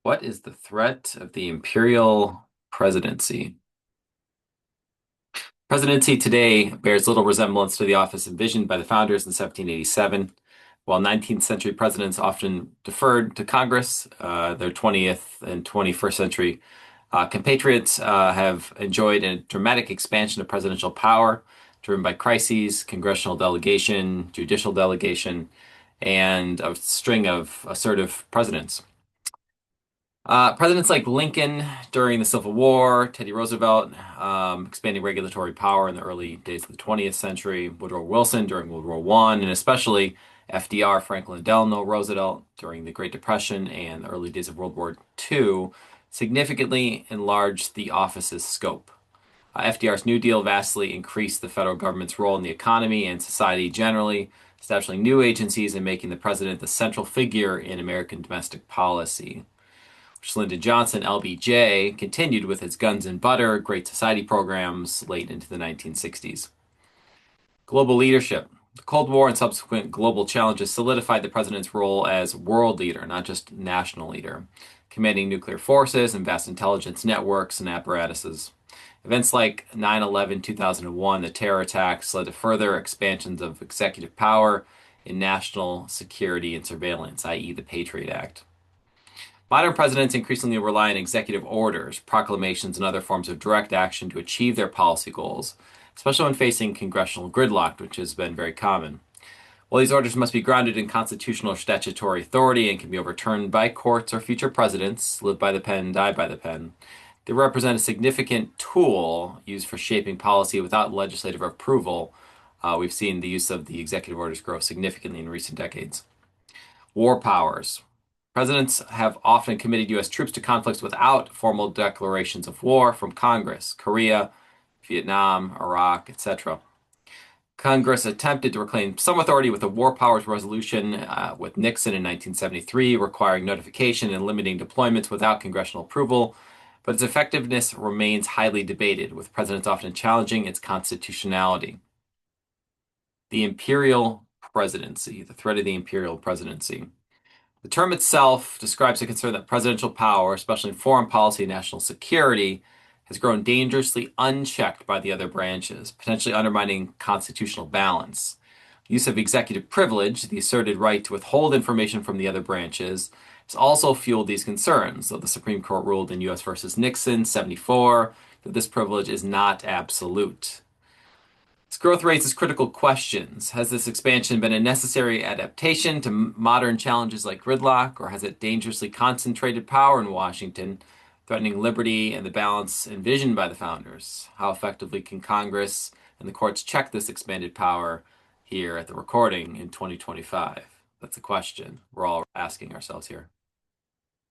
What is the threat of the imperial presidency? Presidency today bears little resemblance to the office envisioned by the founders in 1787. While 19th century presidents often deferred to Congress, their 20th and 21st century compatriots have enjoyed a dramatic expansion of presidential power, driven by crises, congressional delegation, judicial delegation, and a string of assertive presidents. Presidents like Lincoln during the Civil War, Teddy Roosevelt expanding regulatory power in the early days of the 20th century, Woodrow Wilson during World War I, and especially FDR, Franklin Delano Roosevelt during the Great Depression and the early days of World War II, significantly enlarged the office's scope. FDR's New Deal vastly increased the federal government's role in the economy and society generally, establishing new agencies and making the president the central figure in American domestic policy. Lyndon Johnson, LBJ, continued with its Guns and Butter, Great Society programs late into the 1960s. Global leadership. The Cold War and subsequent global challenges solidified the president's role as world leader, not just national leader, commanding nuclear forces and vast intelligence networks and apparatuses. Events like 9/11, 2001, the terror attacks led to further expansions of executive power in national security and surveillance, i.e., the Patriot Act. Modern presidents increasingly rely on executive orders, proclamations, and other forms of direct action to achieve their policy goals, especially when facing congressional gridlock, which has been very common. While these orders must be grounded in constitutional or statutory authority and can be overturned by courts or future presidents, live by the pen, die by the pen, they represent a significant tool used for shaping policy without legislative approval. We've seen the use of the executive orders grow significantly in recent decades. War powers. Presidents have often committed U.S. troops to conflicts without formal declarations of war from Congress, Korea, Vietnam, Iraq, etc. Congress attempted to reclaim some authority with the War Powers Resolution with Nixon in 1973, requiring notification and limiting deployments without congressional approval, but its effectiveness remains highly debated, with presidents often challenging its constitutionality. The imperial presidency, the threat of the imperial presidency. The term itself describes a concern that presidential power, especially in foreign policy and national security, has grown dangerously unchecked by the other branches, potentially undermining constitutional balance. Use of executive privilege, the asserted right to withhold information from the other branches, has also fueled these concerns, though the Supreme Court ruled in U.S. versus Nixon, 74, that this privilege is not absolute. Its growth raises critical questions. Has this expansion been a necessary adaptation to modern challenges like gridlock, or has it dangerously concentrated power in Washington, threatening liberty and the balance envisioned by the founders? How effectively can Congress and the courts check this expanded power here at the recording in 2025? That's a question we're all asking ourselves here.